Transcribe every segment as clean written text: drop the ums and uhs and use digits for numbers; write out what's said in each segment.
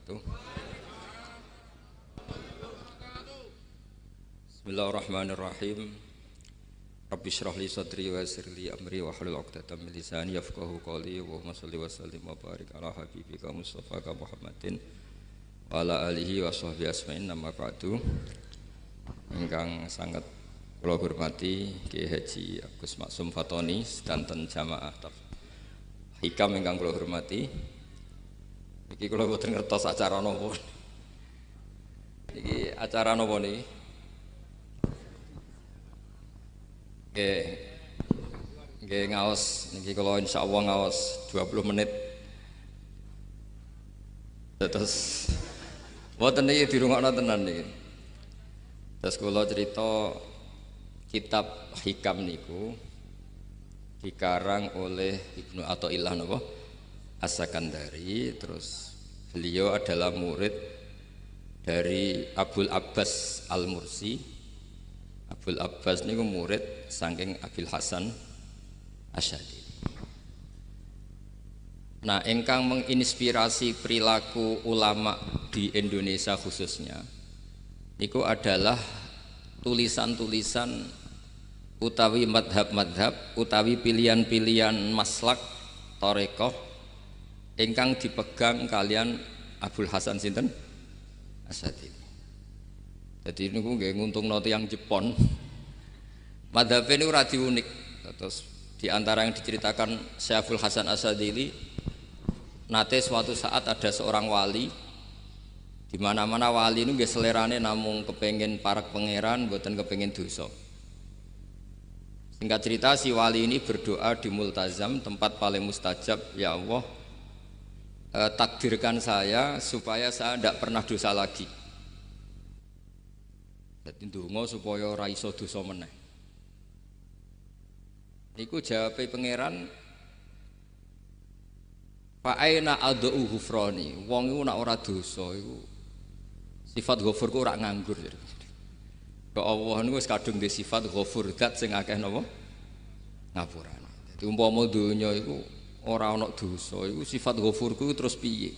wabarakatuh. Bismillahirrahmanirrahim. Rabbi shrah li sadri wa yassir li amri wa hlul 'uqdatam min lisani yafqahu qawli. Allahumma shalli wa sallim wa barik ala habibika Mustafa Muhammadin wa ala alihi wa sahbihi asma'in. Amma ba'du. Ingkang sangat kula hormati Ki Haji Agus Maksum Fatoni sedanten jamaah hikam ingkang kula hormati. Iki kula boten ngertos acara napa. Iki acara napa niki? Nggih ngaos niki kula insyaallah ngaos 20 menit. Terus mboten niki dirungokno tenan niki. Terus kula cerita kitab hikam niku dikarang oleh Ibnu Athaillah napa As-Sakandari. Terus beliau adalah murid dari Abul Abbas Al-Mursi. Abul Abbas niku murid saking Abil Hasan Asy'ari. Nah, ingkang menginspirasi perilaku ulama di Indonesia khususnya niku adalah tulisan-tulisan utawi madhab-madhab utawi pilihan-pilihan maslak thariqah ingkang dipegang kalian Abul Hasan sinten Asy'ari. Jadi niku nggih nguntungno tiyang Jepon. Madhabe niku ora unik. Terus di antara yang diceritakan Syaikhul Hasan Asy'adili, nate suatu saat ada seorang wali, di mana-mana wali niku nggih selerane namung kepengin parak pangeran, mboten kepengin dosa. Singkat cerita si wali ini berdoa di multazam, tempat paling mustajab, ya Allah, takdirkan saya supaya saya tidak pernah dosa lagi. Dadi ndonga supaya ora iso dosa meneh. Niku jawabe pangeran, fa aina ad'u ghufrani. Wong iku nek ora dosa iku sifat ghafur ku ora nganggur. Kok Allah niku wis kadung di sifat ghafur, zat sing akeh napa? Ngapurane. Dadi umpama donya iku ora ana dosa, iku sifat ghafur ku terus piye?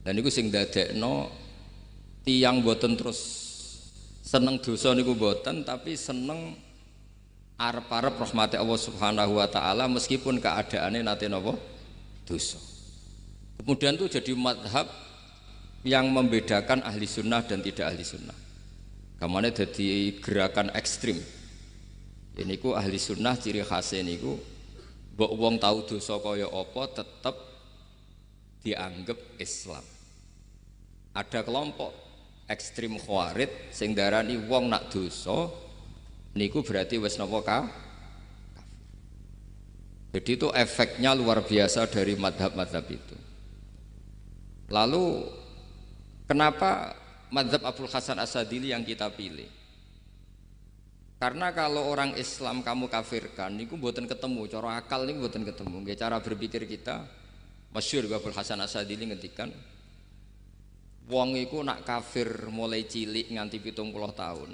Dan niku sing ndadekno tiyang boten terus seneng dosa niku mboten, tapi seneng arep-arep rahmati Allah Subhanahu wa taala meskipun keadaannya nate napa dosa. Kemudian itu jadi madhab yang membedakan ahli sunnah dan tidak ahli sunnah. Kamane dadi gerakan ekstrim. Ini ku ahli sunnah ciri khasnya niku mbok wong tahu dosa kaya apa tetep dianggap Islam. Ada kelompok ekstrim khawarid sing darani wong nak dosa niku berarti wis napa kafir. Jadi itu efeknya luar biasa dari madhab-madhab itu. Lalu kenapa madhab Abul Hasan Asy'adili yang kita pilih? Karena kalau orang Islam kamu kafirkan niku mboten ketemu, cara akal niku mboten ketemu. Nggih cara berpikir kita masyhur Abul Hasan Asy'adili ngendikan wong iku nak kafir mulai cilik nganti 70 tahun.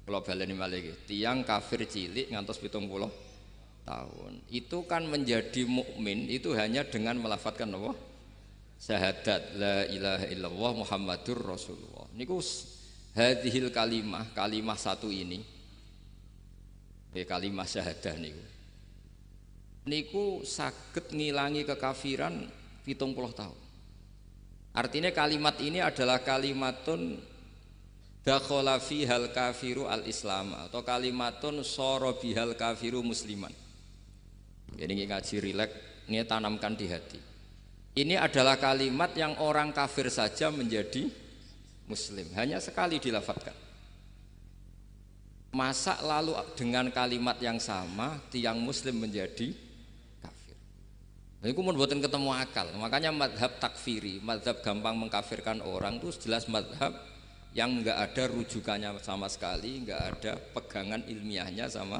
Kula baleni malih iki, tiyang kafir cilik ngantos 70 tahun. Itu kan menjadi mukmin itu hanya dengan melafadzkan apa? Syahadat la ilaha illallah Muhammadur Rasulullah. Niku hadhil kalimah satu ini. Kalimah syahadah niku. Niku saged ngilangi kekafiran 70 tahun. Artinya kalimat ini adalah kalimatun dakhala fihal kafiru al-islam atau kalimatun sara bihal kafiru musliman. Jadi ngaji rileks, ini tanamkan di hati. Ini adalah kalimat yang orang kafir saja menjadi muslim, hanya sekali dilafadzkan. Masa lalu dengan kalimat yang sama tiang muslim menjadi itu pun buatan ketemu akal. Makanya madhab takfiri, madhab gampang mengkafirkan orang itu jelas madhab yang enggak ada rujukannya sama sekali, enggak ada pegangan ilmiahnya sama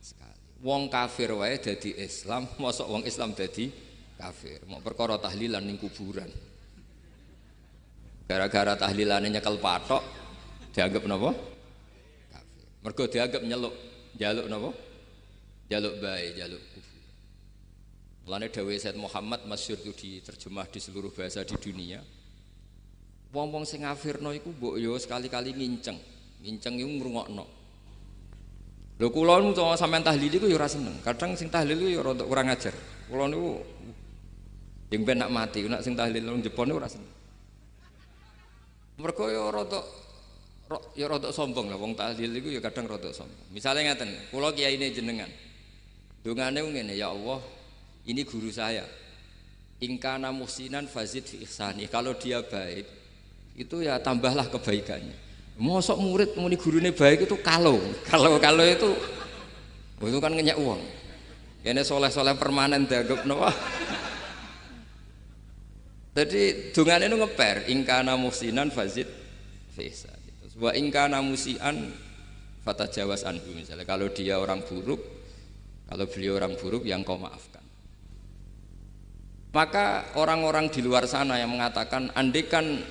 sekali. Wong kafir wae dadi Islam, mosok wong Islam dadi kafir. Mau perkara tahlilan ning kuburan. Gara-gara tahlilane nyekel patok dianggap napa? Kafir. Mergo dianggap njaluk napa? Jaluk bae, jaluk kufur. Mulane dawuh Sayyid Muhammad masyhur itu diterjemah di seluruh bahasa di dunia. Wong-wong sing ngafirno iku mbok yo sekali-kali nginceng. Nginceng iku ngrungokno. Lho kula nu sampean tahlil iku yo ora seneng. Kadang sing tahlil iku yo rada kurang ajar. Kula niku yang ben nak mati, nak sing tahlil nang Jepun niku ora seneng. Mergo yo rada sombong lah wong tahlil iku yo kadang rada sombong. Misale ngaten, kula kiyaine jenengan. Dongane ngene, ya Allah, ini guru saya. In kana muhsinan fazid fi ihsani. Kalau dia baik itu ya tambahlah kebaikannya. Mosok murid muni gurune baik itu kalau itu kan ngenyek uang. Kene soleh-soleh permanen dianggap napa. Jadi dongane itu ngeper ingkana muhsinan fazid fisa. Wa ingkana musian fatajawas anhu. Misalnya kalau dia orang buruk, kalau beliau orang buruk yang kau maafkan. Maka orang-orang di luar sana yang mengatakan andekan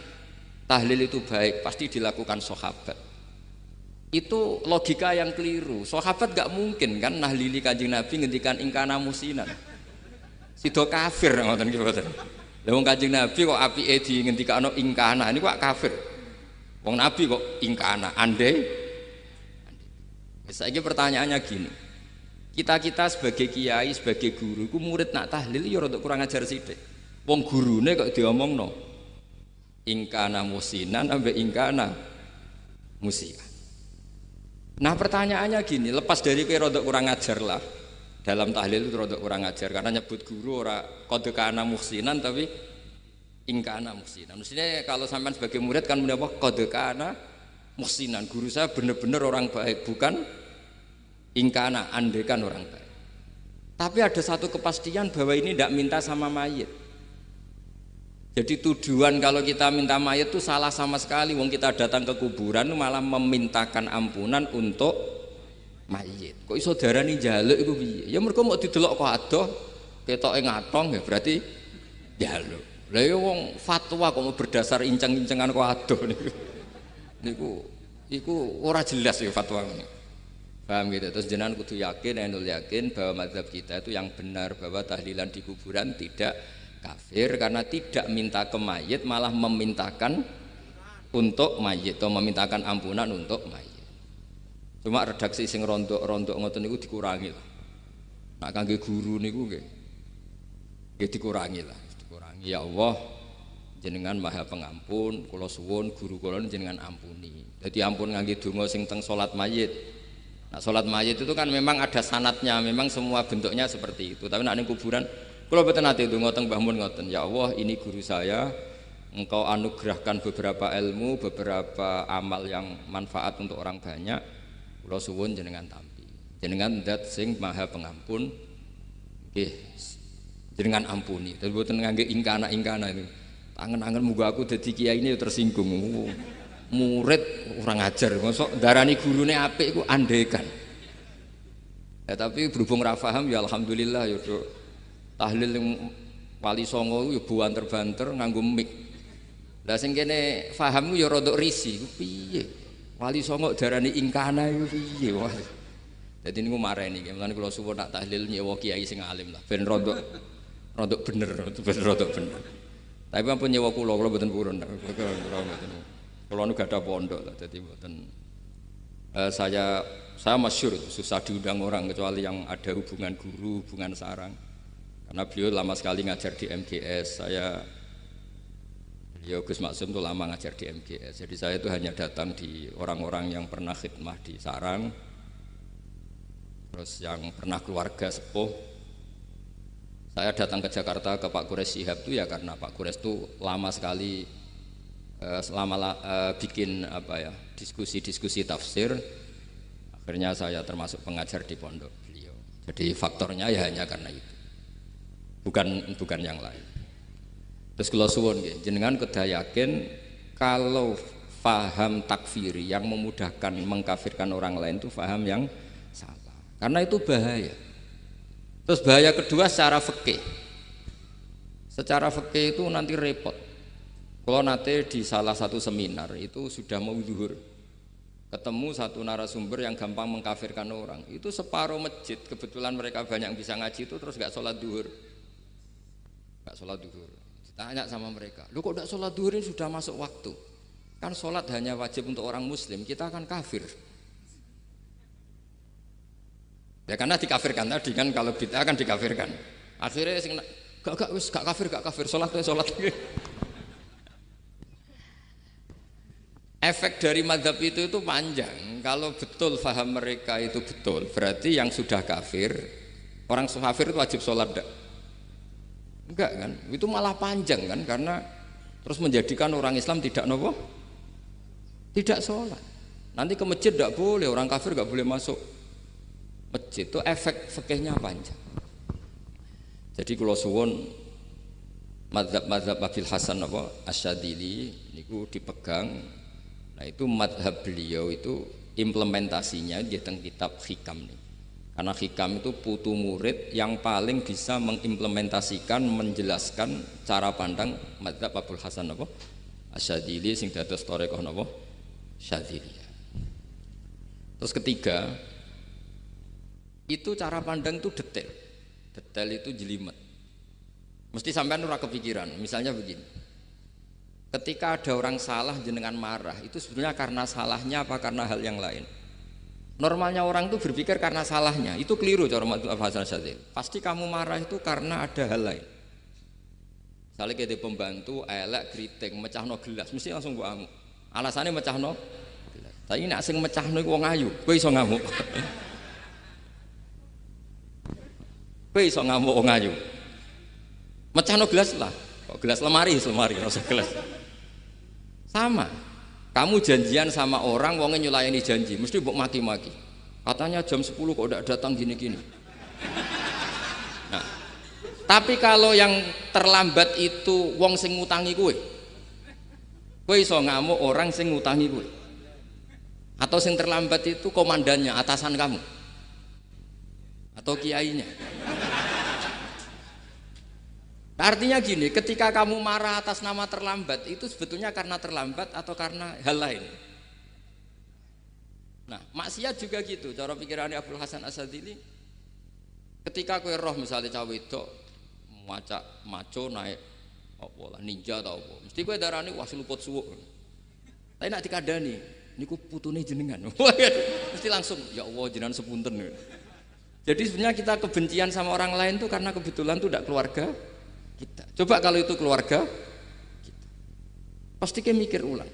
tahlil itu baik pasti dilakukan sahabat, itu logika yang keliru. Sahabat gak mungkin kan nahlili Kanjeng Nabi ngendikan ingkana musinan, sido kafir ngoten iki mboten. Lah wong Kanjeng Nabi kok apike di ngendikano ingkana ini kok kafir. Wong Nabi kok ingkana andai. Saiki pertanyaannya gini, kita sebagai kiai, sebagai guru ku murid nak tahlil ya rada kurang ajar sithik. Wong gurune kok diomongno ingkana musinan ambek ingkana musian. Nah pertanyaannya gini, lepas dari kowe rada kurang ajar lah. Dalam tahlil itu rada kurang ajar karena nyebut guru ora qad kana musinan tapi ingkana musinan. Maksudnya kalau sampean sebagai murid kan menapa qad kana musinan. Guru saya benar-benar orang baik, bukan ingkana andekan orang baik. Tapi ada satu kepastian bahwa ini tidak minta sama mayit. Jadi tujuan kalau kita minta mayit itu salah sama sekali. Wong kita datang ke kuburan malah memintakan ampunan untuk mayit. Kok iso darani njaluk iku piye? Ya mergo mau didelok kok adoh, ketoke ngatong ya berarti njaluk. Lah ya wong fatwa kok mau berdasar inceng-incengan kok adoh niku. Iku ora jelas ya fatwa ini. Paham gitu. Terus jenengan kudu yakin, enul yakin bahwa mazhab kita itu yang benar bahwa tahlilan di kuburan tidak kafir karena tidak minta ke mayit malah memintakan untuk mayit atau memintakan ampunan untuk mayit. Cuma redaksi sing rontok-rontok ngoten niku dikurangi lah. Nak kangge guru niku nggih dikurangi lah, dikurangi. Ya Allah, jenengan Maha Pengampun, kula suwun guru kula jenengan ampuni. Jadi ampun ngangge donga sing teng salat mayit. Nah salat mayit itu kan memang ada sanatnya, memang semua bentuknya seperti itu. Tapi nak ning kuburan kalau betul nanti itu ngotong Mbah Mun ngoten, ya Allah ini guru saya, engkau anugerahkan beberapa ilmu, beberapa amal yang manfaat untuk orang banyak. Kula suwun jenengan tampi, jenengan dat sing Maha Pengampun, jenengan ampuni. Tapi betul ngangge ingkana itu, angen-angen muga aku dadi kiai ini tersinggung. Murid orang ajar, masuk darani gurune apik iku andekan. Ya tapi berhubung ra paham ya alhamdulillah ya Dok. Tahlil yang Wali Songo ya banter-banter nganggo mic. Lah sing kene paham ya rada risi, piye? Wali Songo darani ingkana iku piye wae. Dadi niku mareni, mulane kula suwun nak tahlil nyewa kiai sing alim lah ben rada bener, ben rada bener. Tapi ampun nyewa kula mboten purun. Kula nu gadah pondok lah dadi mboten saya masyhur susah diundang orang kecuali yang ada hubungan guru, hubungan sarang. Karena beliau lama sekali ngajar di MGS, beliau Gus Maksum itu lama ngajar di MGS. Jadi saya itu hanya datang di orang-orang yang pernah khidmah di sarang, terus yang pernah keluarga sepuh. Saya datang ke Jakarta ke Pak Quraisy Shihab itu ya karena Pak Quraisy itu lama sekali bikin diskusi tafsir. Akhirnya saya termasuk pengajar di pondok beliau. Jadi faktornya ya hanya karena itu. Bukan yang lain. Terus kula suwun nggih, jenengan kedah yakin kalau faham takfiri yang memudahkan mengkafirkan orang lain itu faham yang salah. Karena itu bahaya. Terus bahaya kedua secara fikih. Secara fikih itu nanti repot. Kalau nanti di salah satu seminar itu sudah mau zuhur, ketemu satu narasumber yang gampang mengkafirkan orang. Itu separuh masjid, kebetulan mereka banyak yang bisa ngaji itu terus nggak sholat zuhur. Tanya sama mereka, lu kok tidak sholat duhur ini sudah masuk waktu? Kan sholat hanya wajib untuk orang muslim, kita akan kafir. Ya karena dikafirkan tadi kan, kalau bid'ah akan dikafirkan. Akhirnya gak kafir, sholat. Efek dari mazhab itu panjang. Kalau betul faham mereka itu betul, berarti yang sudah kafir, orang kafir itu wajib sholat enggak kan? Itu malah panjang kan, karena terus menjadikan orang Islam tidak tidak sholat. Nanti ke masjid tidak boleh, orang kafir nggak boleh masuk masjid. Itu efek fikihnya panjang. Jadi kalau suwon mazhab Abil Hasan Asyadzili niku dipegang. Nah itu mazhab beliau itu implementasinya di teng kitab Hikam nih. Karena Hikam itu putu murid yang paling bisa mengimplementasikan, menjelaskan cara pandang mazhab Abil Hasan Asyadzili sing dados thariqah Syadziliyah. Terus ketiga, itu cara pandang itu detail. Detail itu jelimet. Mesti sampean ora kepikiran. Misalnya begini. Ketika ada orang salah jenengan marah, itu sebenarnya karena salahnya apa karena hal yang lain? Normalnya orang itu berpikir karena salahnya. Itu keliru cara Abil Hasan Asyadzili. Pasti kamu marah itu karena ada hal lain. Misalnya kita pembantu elek kriting mecahno gelas, mesti langsung mbok amuk. Alasannya mecahno gelas. Tapi nek sing mecahno iku wong ayu, kowe iso ngamuk. Kowe iso ngamuk wong ayu. Mecahno gelas lah. Kok gelas lemari, ora usah gelas. Sama. Kamu janjian sama orang, wongnya nyulayani janji, mesti mbok maki-maki. Katanya jam 10 kok udah datang gini-gini. Nah, tapi kalau yang terlambat itu wong sing ngutangi kowe iso ngamuk orang sing ngutangi kowe. Atau sing terlambat itu komandannya, atasan kamu. Atau kiainya. Artinya gini, ketika kamu marah atas nama terlambat, itu sebetulnya karena terlambat atau karena hal lain. Nah, maksiat juga gitu. Cara pikirannya Abil Hasan Asyadzili, ketika kowe roh misalnya cawe itu maco naik apa lah ninja atau apa, mesti kowe darani wah seluput suwuk. Tapi nak dikandani, niku putune jenengan. Mesti langsung ya Allah jenengan sepunten. Jadi sebenarnya kita kebencian sama orang lain tuh karena kebetulan tuh tidak keluarga kita. Coba kalau itu keluarga kita, pasti kayak mikir ulang.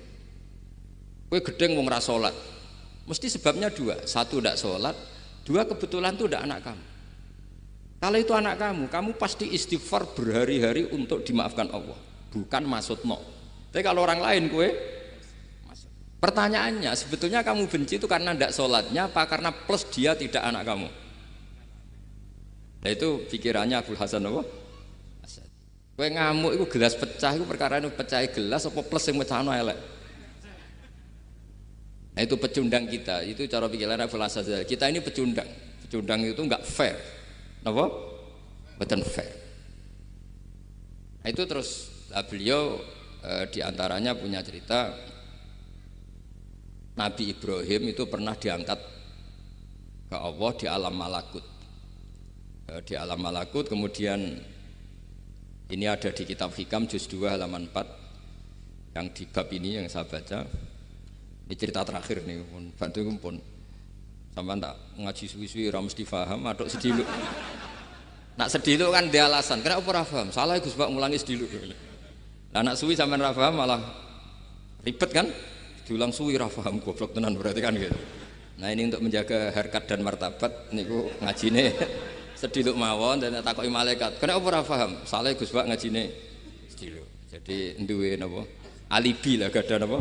Kowe gedeng wong ra salat, mesti sebabnya dua. Satu tidak sholat, dua kebetulan itu tidak anak kamu. Kalau itu anak kamu pasti istighfar berhari-hari untuk dimaafkan Allah, bukan maksud no. Tapi kalau orang lain kowe, pertanyaannya sebetulnya kamu benci itu karena tidak sholatnya apa karena plus dia tidak anak kamu? Nah itu pikirannya Abil Hasan kowe ngamuk itu gelas pecah itu perkara itu pecah gelas apa plus yang mecahno elek. Nah itu pecundang kita, itu cara pikiran Abil Hasan. Kita ini pecundang itu enggak fair. Napa? Mboten fair. Nah itu terus beliau diantaranya punya cerita Nabi Ibrahim itu pernah diangkat ke Allah di alam malakut. Di alam malakut kemudian ini ada di kitab Hikam juz 2 halaman 4 yang di bab ini yang saya baca. Ini cerita terakhir nih, pun bantu pun sampean tak ngaji suwi-suwi ora mesti paham, aduk sediluk. Nak sediluk kan dia alasan, kenapa ora paham? Salah Gus Pak ngulangi sediluk. Lah nak suwi sampean ora paham malah ribet kan? Diulang suwi ora paham goblok tenan berarti kan gitu. Nah ini untuk menjaga harkat dan martabat niku ngajine sediluk mawon dan takoki malaikat. Kenapa ora paham? Salah Gus Pak ngajine sediluk. Jadi duwe napa? Alibi lah gadah napa?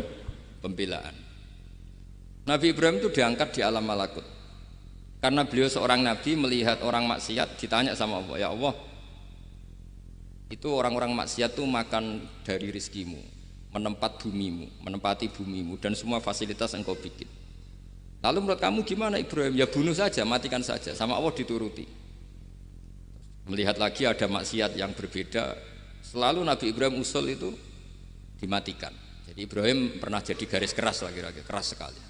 Pembelaan. Nabi Ibrahim itu diangkat di alam malakut karena beliau seorang nabi melihat orang maksiat, ditanya sama Allah, ya Allah itu orang-orang maksiat itu makan dari rizkimu, menempati bumimu dan semua fasilitas yang kau bikin. Lalu menurut kamu gimana Ibrahim? Ya bunuh saja, matikan saja. Sama Allah dituruti. Melihat lagi ada maksiat yang berbeda, selalu Nabi Ibrahim usul itu dimatikan. Jadi Ibrahim pernah jadi garis keras lah kira-kira, keras sekali.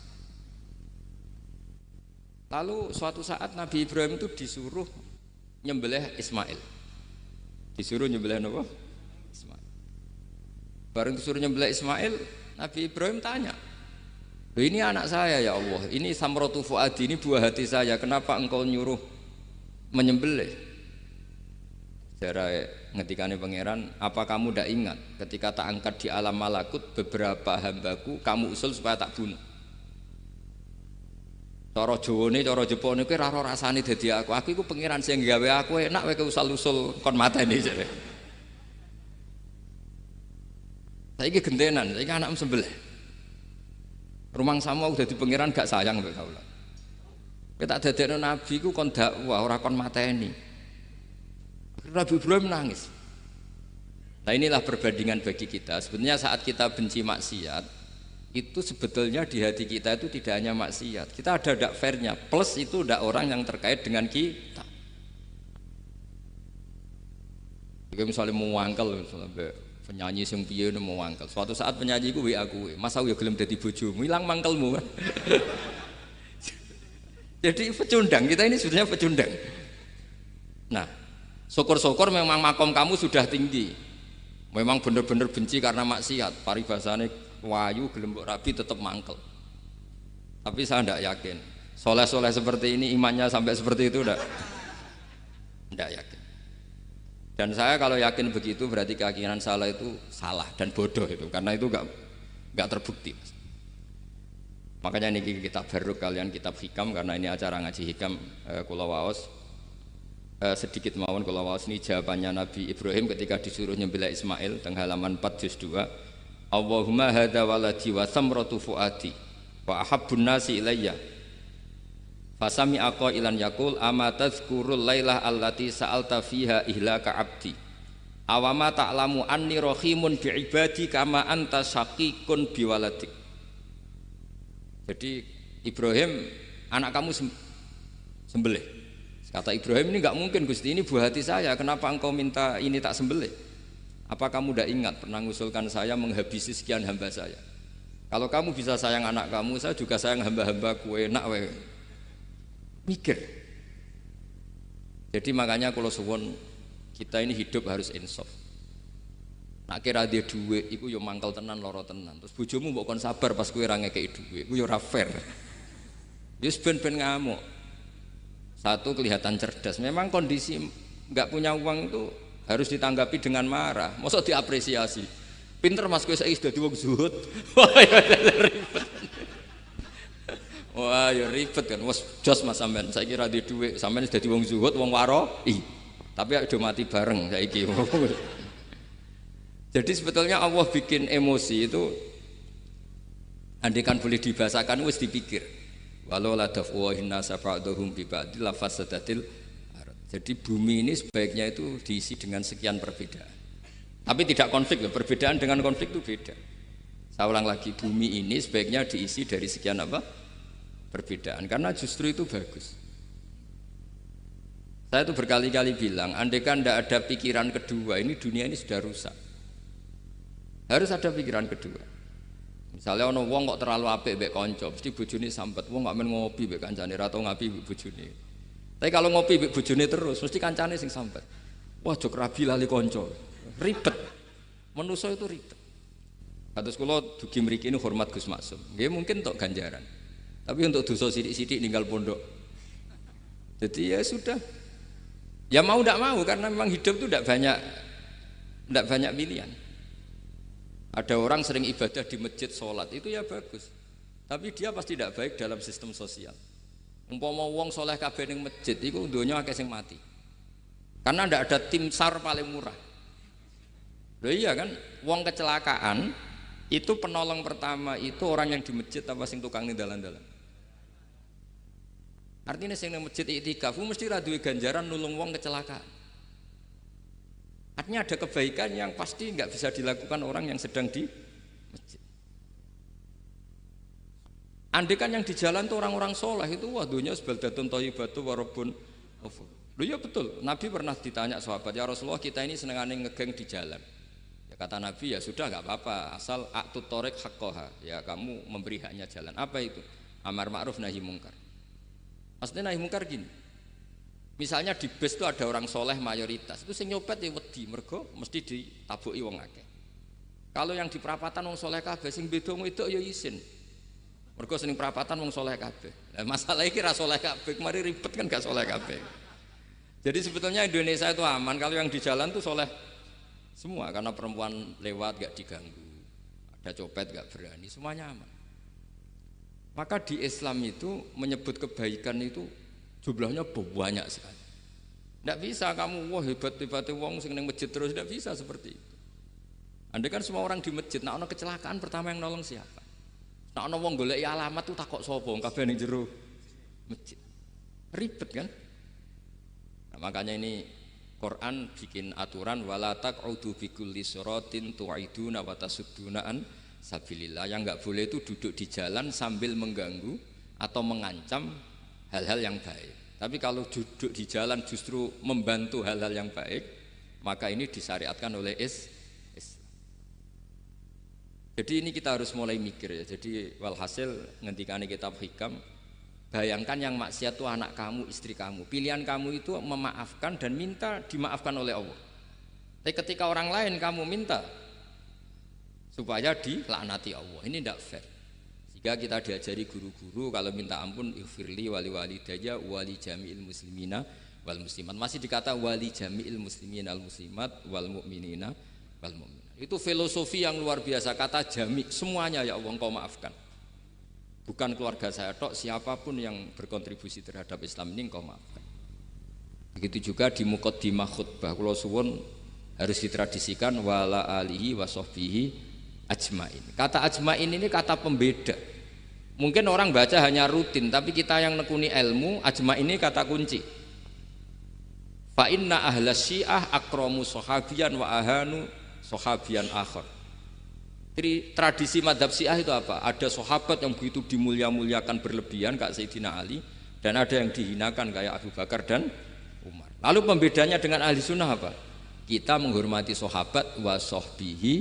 Lalu suatu saat Nabi Ibrahim itu disuruh nyembelih Ismail. Disuruh nyembelih apa? Ismail. Bareng disuruh nyembelih Ismail, Nabi Ibrahim tanya, "Loh, ini anak saya ya Allah, ini samratu fuadi, ini buah hati saya, kenapa engkau nyuruh menyembelih?" Cara ngetikane pangeran, apa kamu tidak ingat ketika tak angkat di alam malakut beberapa hambaku kamu usul supaya tak bunuh. Cara Jawane, cara Jepone kowe ora rasane dadi aku. Aku iku pangeran sing gawe aku enak kowe usul-usul kon mateni jare. Saiki gentenan, saiki anakmu sembelih. Rumang sama udah di pangeran gak sayang mbek kaula. Kowe tak dadekno nabi ku kon dakwah ora kon mateni. Nabi Ibrahim nangis. Nah inilah perbandingan bagi kita. Sebenarnya saat kita benci maksiat, itu sebetulnya di hati kita itu tidak hanya maksiat. Kita ada dak fairnya. Plus itu dak orang yang terkait dengan kita. Jika misalnya mau wangkel, misalnya penyanyi sing piye mau wangkel. Suatu saat penyanyi ku WA kuwe, "Mas aku ya gelem dadi bojomu, ilang mangkelmu." Jadi pecundang, kita ini sebetulnya pecundang. Nah, syukur-syukur memang makom kamu sudah tinggi. Memang benar-benar benci karena maksiat. Paribasane wayu gelem mbok rabi tetap mangkel. Tapi saya tidak yakin. Soleh-soleh seperti ini imannya sampai seperti itu tidak yakin. Dan saya kalau yakin begitu berarti keyakinan salah itu salah dan bodoh itu, karena itu enggak terbukti. Makanya ini kitab baru kalian kitab hikam, karena ini acara ngaji hikam kula waos. Sedikit mawon kula waos ini jawabannya Nabi Ibrahim ketika disuruh nyembelih Ismail teng halaman 4 juz 2. Allahumma hadza waladi wa samratu fuadi wa ahabbun nasi ilayya. Fasami ilan yakul ama tazkurul lailah allati sa'alta fiha ihlaka abdi. Awama ta'lamu anni rahimun bi'ibadi kama anta syaqiqun biwaladik. Jadi Ibrahim, anak kamu sembelih. Kata Ibrahim, ini enggak mungkin Gusti, ini buah hati saya, kenapa engkau minta ini tak sembelih? Apa kamu tidak ingat pernah mengusulkan saya menghabisi sekian hamba saya? Kalau kamu bisa sayang anak kamu, saya juga sayang hamba-hamba ku, enak wae. Mikir. Jadi makanya kalau suwon kita ini hidup harus insaf. Nak kira dia duit, iku yo mangkel tenan, loro tenan. Terus bojomu mbok kon sabar pas kowe ora ngekeki duit, iku yo ora fair. Yo ben ngamuk. Satu kelihatan cerdas. Memang kondisi nggak punya uang itu harus ditanggapi dengan marah. Masa diapresiasi. Pinter mas kowe saiki dadi wong zuhud. Wah ya ribet kan, wes jos mas sampean, saya kira di duit, sampean sudah di wong zuhud, wong waro, tapi udah mati bareng saiki. Jadi sebetulnya Allah bikin emosi itu, andikan boleh dibahasakan, wes dipikir. Walau la dafwahin nasa ba'dahum bi ba'dil lafasadatil. Jadi bumi ini sebaiknya itu diisi dengan sekian perbedaan. Tapi tidak konflik, perbedaan dengan konflik itu beda. Saya ulang lagi, bumi ini sebaiknya diisi dari sekian apa? Perbedaan, karena justru itu bagus. Saya itu berkali-kali bilang, andaikan tidak ada pikiran kedua, ini dunia ini sudah rusak. Harus ada pikiran kedua. Misalnya ono wong kok terlalu apik mbek kanca, mesti bojone sambat, wong gak men ngopi mbek kancane, ra tau ngapi mbek bojone. Tapi kalau ngopi mbek bojone terus, mesti kancane sing sambat. Wah, jok rabi lali kanca. Ribet. Manusa itu ribet. Kados kula dugi mriki ini hormat Gus Maksum. Nggih mungkin tok ganjaran. Tapi untuk dosa sidik-sidik ninggal pondok. Jadi ya sudah. Ya mau tidak mau, karena memang hidup itu tidak banyak pilihan. Ada orang sering ibadah di masjid, sholat, itu ya bagus. Tapi dia pasti tidak baik dalam sistem sosial. Umpama wong soleh kabeh ning masjid, itu donya akeh sing mati. Karena tidak ada tim SAR paling murah. Loh iya kan, wong kecelakaan itu penolong pertama itu orang yang di masjid apa sing tukang ning dalan-dalan. Artinya sing nang masjid iktikaf mesti ra duwe ganjaran nulung wong kecelakaan. Artinya ada kebaikan yang pasti nggak bisa dilakukan orang yang sedang di masjid. Andekan yang di jalan tuh orang-orang soleh itu wah dunya sebaldatun thayyibatu wa rabbun ghafur. Loh ya betul, Nabi pernah ditanya sahabat, ya Rasulullah kita ini senengane ngegeng di jalan. Ya kata Nabi ya sudah nggak apa-apa, asal a'tut thoriq haqqaha, ya kamu memberi haknya jalan. Apa itu? Amar ma'ruf nahi mungkar. Maksudnya nahi mungkar gini, misalnya di bus itu ada orang soleh mayoritas, itu sing nyopet ya wedi, mergo mesti ditabuki wong akeh. Kalau yang di perapatan wong soleh kabeh sing beda itu ya isin. Mergo sing perapatan wong soleh kabeh. Lah masalah iki ra soleh kabeh, mari ribet kan gak soleh kabeh. Jadi sebetulnya Indonesia itu aman kalau yang di jalan tuh soleh semua karena perempuan lewat gak diganggu. Ada copet gak berani, semuanya aman. Maka di Islam itu menyebut kebaikan itu jumlahnya banyak sekali. Tidak bisa kamu wah hebat-hebatnya wong sing ning masjid terus, tidak bisa seperti itu. Andai kan semua orang di masjid, nah ono kecelakaan pertama yang nolong siapa? Nah ono wong goleki alamat tuh takok sapa kabeh ning jero masjid. Ribet kan? Nah, makanya ini Quran bikin aturan wala taq'udu bikulli siratin tu'iduna wa tasudduna an sabilillah. Yang enggak boleh itu duduk di jalan sambil mengganggu atau mengancam hal-hal yang baik. Tapi kalau duduk di jalan justru membantu hal-hal yang baik, maka ini disyariatkan oleh Islam. Jadi ini kita harus mulai mikir ya. Jadi walhasil ngendikane kitab Hikam, bayangkan yang maksiat itu anak kamu, istri kamu. Pilihan kamu itu memaafkan dan minta dimaafkan oleh Allah. Tapi ketika orang lain kamu minta supaya dilaknati Allah, ini tidak fair. Jika kita diajari guru-guru kalau minta ampun ighfirli wali walidayya wali jami'il muslimina wal muslimat. Masih dikata wali jami'il muslimina wal muslimat wal mu'minina wal mu'minat. Itu filosofi yang luar biasa, kata jami' semuanya ya Allah engkau maafkan. Bukan keluarga saya tok, siapapun yang berkontribusi terhadap Islam ini engkau maafkan. Begitu juga di muqaddimah khutbah kula suwun harus ditradisikan wala alihi wa sahbihi ajmain. Kata ajmain ini kata pembeda. Mungkin orang baca hanya rutin, tapi kita yang nekuni ilmu, ajmain ini kata kunci. Fa inna ahlas syiah akramu sahabiyan wa ahanu sahabiyan akhar. Jadi tradisi madhab syiah itu apa? Ada sahabat yang begitu dimulia-muliakan berlebihan kayak Sayyidina Ali, dan ada yang dihinakan kayak Abu Bakar dan Umar. Lalu pembedanya dengan ahli sunnah apa? Kita menghormati sahabat wa sahbihi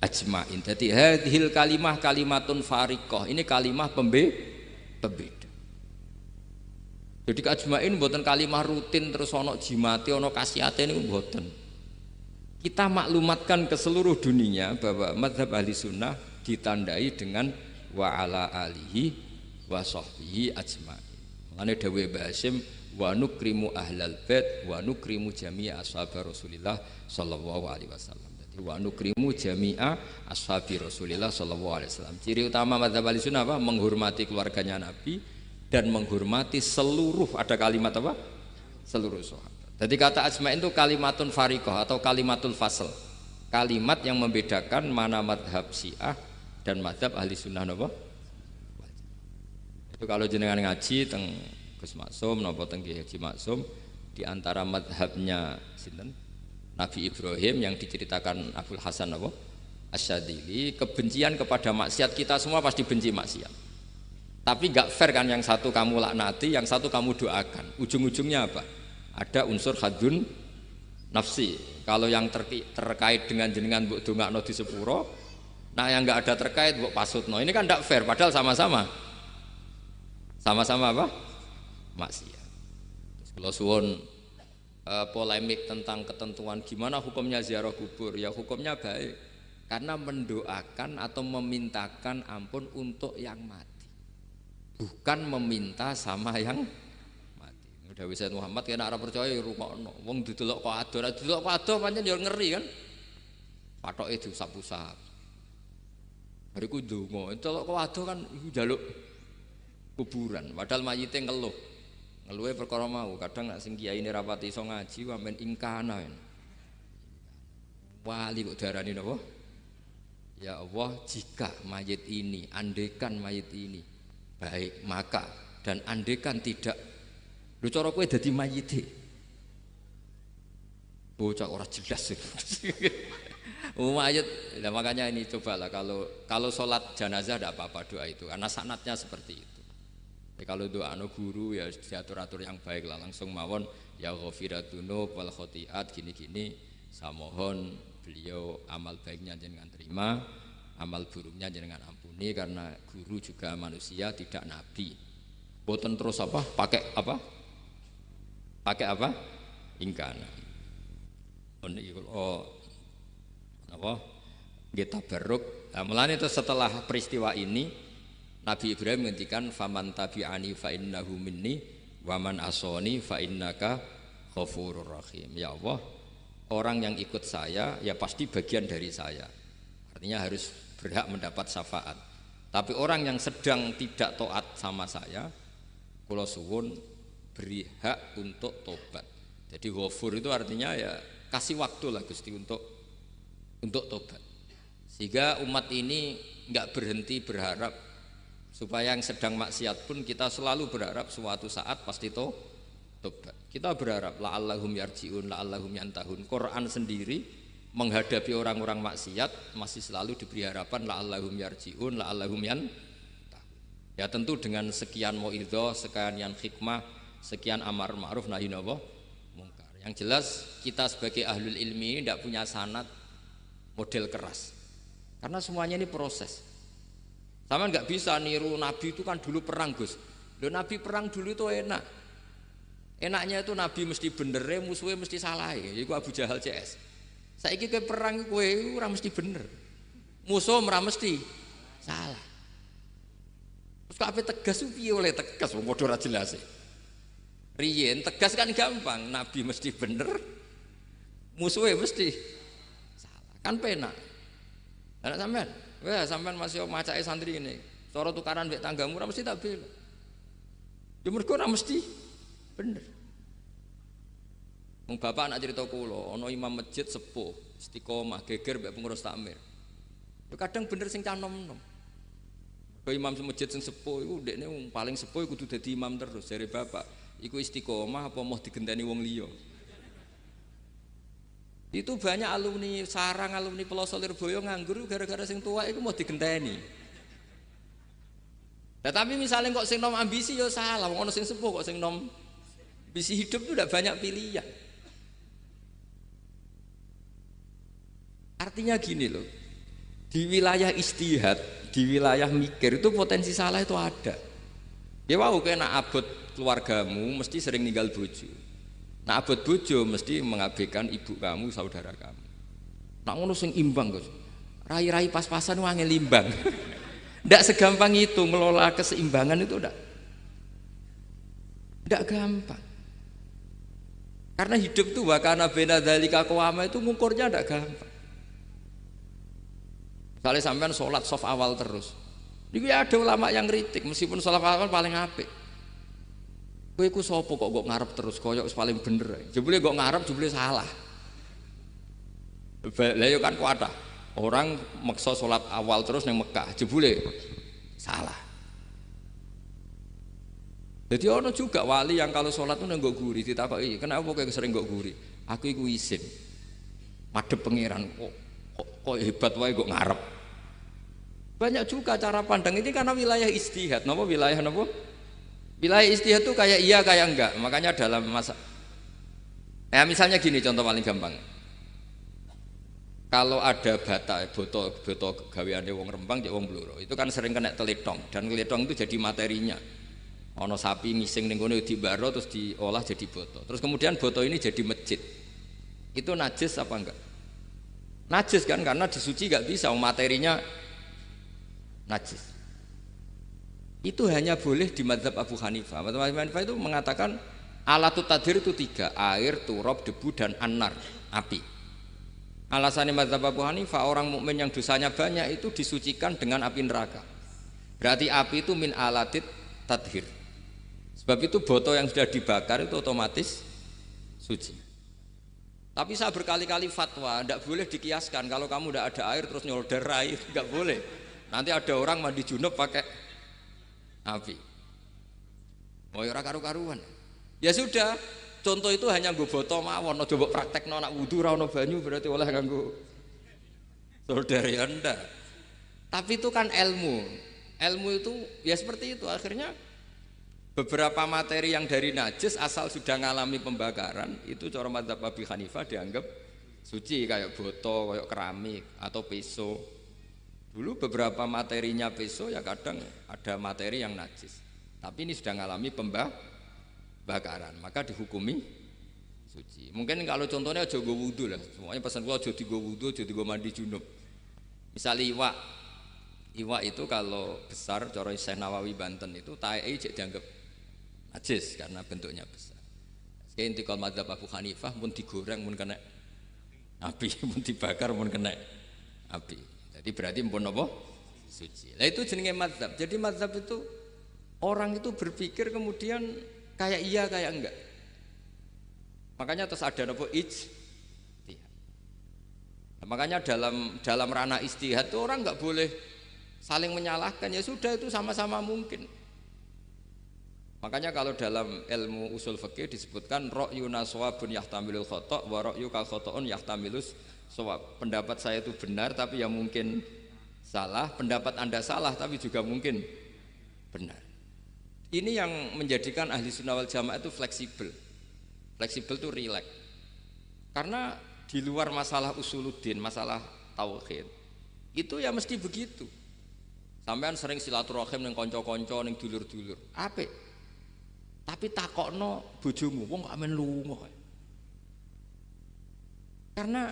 ajmain. Jadi hadhil kalimah kalimatun fariqah. Ini kalimah pembeda. Jadi ajmain mboten kalimah rutin terus ono jimate ono kasiate niku mboten. Kita maklumatkan ke seluruh dunia bahwa mazhab ahli sunnah ditandai dengan wa ala alihi wa sahbihi ajmain. Makanya dawuh Mbah Hasyim wa nukrimu ahlal bait wa nukrimu jami'a ashabar Rasulillah sallallahu alaihi wasallam. Wa nukrimu jami'a ashabi Rasulillah sallallahu alaihi wasallam. Ciri utama mazhab ahli sunnah apa? Menghormati keluarganya Nabi dan menghormati seluruh, ada kalimat apa? Seluruh sahabat. Jadi kata ajma'in itu kalimatun fariqah atau kalimatul fasl. Kalimat yang membedakan mana mazhab Syiah dan mazhab ahli sunnah napa? Itu kalau jenengan ngaji teng Gus Maksum napa teng Ki Haji Maksum di antara mazhabnya sinten? Nabi Ibrahim yang diceritakan Abdul Hasan apa? Asyadili, kebencian kepada maksiat, kita semua pasti benci maksiat. Tapi gak fair kan, yang satu kamu laknati, yang satu kamu doakan. Ujung-ujungnya apa? Ada unsur hadun nafsi. Kalau yang terkait dengan jenengan mbok dongakno di sepuro, nah yang gak ada terkait mbok pasutno. Ini kan gak fair, padahal sama-sama apa? Maksiat. Terus kalau suwun polemik tentang ketentuan gimana hukumnya ziarah kubur, ya hukumnya baik karena mendoakan atau memintakan ampun untuk yang mati, bukan meminta sama yang mati. Udah Sayyid Muhammad kena ora percaya rungokno wong didelok kok ado, ora didelok kok ado pancen ya ngeri kan, patoke diusap-usap bariku ndonga delok kok ado kan iku njaluk kuburan padahal mayite ngeluhe perkara mau. Kadang nek sing kiai ini rapati iso ngaji wamen ingkana wali kok darani napa? Ya Allah, jika mayit ini, andekan mayit ini baik, maka dan andekan tidak, lho cara kowe dadi mayite bocah ora jelas. Mayit, nah makanya ini cobalah kalau sholat jenazah tidak apa-apa doa itu karena sanatnya seperti itu. Kalau doa guru ya diatur-atur yang baik lah, langsung mawon ya ghafiratunu wal khotiat gini-gini, saya mohon beliau amal baiknya jangan terima, amal buruknya jangan ampuni karena guru juga manusia tidak nabi. Boten terus apa pakai apa ingkana. Oh apa nggih tabarruk. Nah, mulane itu setelah peristiwa ini Nabi Ibrahim ngendikan faman tabi'ani fa innahu minni wa man asoni fa innaka ghafurur rahim. Ya Allah, orang yang ikut saya ya pasti bagian dari saya. Artinya harus berhak mendapat syafaat. Tapi orang yang sedang tidak taat sama saya, kula suwun beri hak untuk tobat. Jadi ghafur itu artinya ya kasih waktu lah Gusti untuk tobat. Sehingga umat ini enggak berhenti berharap supaya yang sedang maksiat pun kita selalu berharap suatu saat pasti tobat. Kita berharap la'allahum yarji'un, la'allahum yantahun. Quran sendiri menghadapi orang-orang maksiat masih selalu diberi harapan la'allahum yarji'un, la'allahum yantahun. Ya tentu dengan sekian mauidhah, sekian hikmah, sekian amar ma'ruf nahi mungkar. Yang jelas kita sebagai ahlul ilmi ini tidak punya sanad model keras. Karena semuanya ini proses. Sama nggak bisa niru Nabi itu kan dulu perang Gus. Loh Nabi perang dulu itu enak. Enaknya itu Nabi mesti bener, musuhnya mesti salah. Itu Abu Jahal CS. Saiki kowe perang kowe ora mesti bener. Musuh ora mesti salah. Terus kok ape tegas piye oleh tegas wong padha ora jelas. Riyen tegas kan gampang, Nabi mesti bener, musuhnya mesti salah. Kan penak. Anak sampean, wah sampean masih macake santri ini. Cara tukaran mbek tanggamu ora mesti tak bela. Ya mergo ora mesti bener. Wong bapak anak cerita kula, ana imam masjid sepuh, istiqomah geger mbek pengurus takmir. Ya kadang bener sing canom-nom. Kok imam masjid sing sepuh iku ndekne wong paling sepuh kudu dadi imam terus jare bapak. Iku istiqomah apa mau digenteni wong liya. Itu banyak alumni sarang, alumni Pelosok Lirboyo nganggur gara-gara sing tua itu mau digenteni. Nah, tapi misalnya kok sing nom ambisi ya salah, wong ono sing sepuh kok sing nom ambisi hidup itu udah banyak pilihan. Artinya gini loh, di wilayah istihad, di wilayah mikir itu potensi salah itu ada. Ya wow, kena abot keluargamu mesti sering ninggal bojo. Nah abot bojo mesti mengabaikan ibu kamu, saudara kamu. Nak ngono sing imbang Gus. Rai-rai pas-pasan wangel imbang. Ndak segampang itu ngelola keseimbangan itu ndak gampang. Karena hidup tuh wakana bena dzalika qawama itu ngukurnya ndak gampang. Misalnya sampean sholat soft awal terus. Ini ada ulama yang kritik meskipun sholat awal paling apik. Kowe iku sapa kok ngarep terus koyok paling bener. Jebule kok ngarep jebule salah. Lah yo kan kuatah. Orang maksa sholat awal terus nang Mekah, jebule salah. Jadi ono juga wali yang kalau sholat tuh nang nggo guri ditakoki, "Kenapa kowe sering nggo guri?" Aku iku isin. Madhep pangeran kok hebat wae kok ngarep. Banyak juga cara pandang ini karena wilayah istihad. Napa wilayah napa? Wilayah istihad itu kayak iya kayak enggak. Makanya dalam masa misalnya gini contoh paling gampang. Kalau ada boto gaweane wong Rembang cek wong Blora, itu kan sering kena teletong dan teletong itu jadi materinya. Ono sapi ngising ning kono dibaro terus diolah jadi boto. Terus kemudian boto ini jadi masjid. Itu najis apa enggak? Najis kan karena disuci enggak bisa materinya najis. Itu hanya boleh di mazhab Abu Hanifah. Mazhab Abu Hanifah itu mengatakan alatut tadhir itu 3, air, turab, debu dan anar, api. Alasannya mazhab Abu Hanifah orang mukmin yang dosanya banyak itu disucikan dengan api neraka. Berarti api itu min alatit tadhir. Sebab itu botol yang sudah dibakar itu otomatis suci. Tapi saya berkali-kali fatwa, tidak boleh dikiaskan kalau kamu tidak ada air terus nyolder air, tidak boleh. Nanti ada orang mandi junub pakai api. Mau ora karu-karuan. Ya sudah, contoh itu hanya nggo botol mawon, aja mbok praktekno nak wudu ora ono banyu berarti oleh nganggo solder ya ndak. Tapi itu kan ilmu. Ilmu itu ya seperti itu akhirnya beberapa materi yang dari najis asal sudah mengalami pembakaran itu cara mazhab Abu Hanifah dianggap suci kayak botol, kayak keramik atau peso. Dulu beberapa materinya peso ya kadang ada materi yang najis. Tapi ini sudah mengalami pembakaran, maka dihukumi suci. Mungkin kalau contohnya aja go wudu lah. Semuanya pesan gua aja digo wudu, aja digo mandi junub. Misalnya iwak itu kalau besar, cara Syekh Nawawi Banten itu tae cek dianggap najis karena bentuknya besar. Sekian intikal madzhab Abu Hanifah pun digoreng pun kena api, pun dibakar pun kena api. Jadi berarti pun apa? Suci. Nah itu jenenge madzhab. Jadi madzhab itu orang itu berpikir kemudian kayak iya kayak enggak. Makanya terus ada apa ijtihad. Nah, makanya dalam ranah ijtihad itu orang enggak boleh saling menyalahkan, ya sudah itu sama-sama mungkin. Makanya kalau dalam ilmu usul fikih disebutkan ra'yuna shawabun yahtamilul khata' wa ra'yuka khata'un yahtamilus shawab. Pendapat saya itu benar tapi ya mungkin salah, pendapat Anda salah tapi juga mungkin benar. Ini yang menjadikan ahli sunnah wal jamaah itu fleksibel. Fleksibel itu rileks. Karena di luar masalah usuluddin, masalah tauhid, itu ya mesti begitu. Sampean sering silaturahim ning kanca-kanca ning dulur-dulur. Apik. Tapi takokno bojomu, wong kok amen lunga. Karena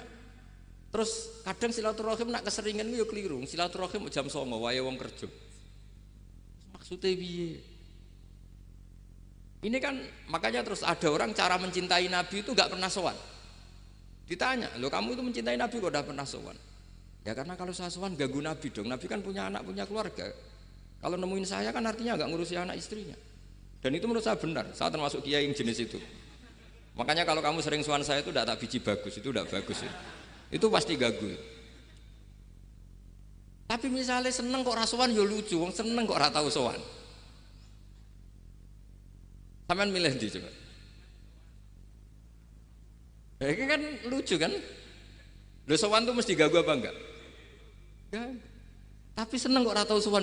terus kadang silaturahim nak keseringan yo keliru. Silaturahim jam 09.00 wae wong kerja. Maksudnya piye? Ini kan makanya terus ada orang cara mencintai Nabi itu enggak pernah sowan. Ditanya, "Loh kamu itu mencintai Nabi kok udah pernah sowan?" Ya karena kalau saya sowan ganggu Nabi dong. Nabi kan punya anak, punya keluarga. Kalau nemuin saya kan artinya enggak ngurusi anak istrinya. Dan itu menurut saya benar. Saya termasuk kiai yang jenis itu. Makanya kalau kamu sering sowan saya itu enggak tak biji bagus, itu enggak bagus ya. Itu pasti ganggu. Tapi misalnya seneng kok ra sowan ya lucu, wong seneng kok ora tau sowan. Sampean milih ndi coba? Ini kan lucu kan? Lho sowan tuh mesti ganggu apa enggak? Ya. Tapi seneng kok ora tau sowan.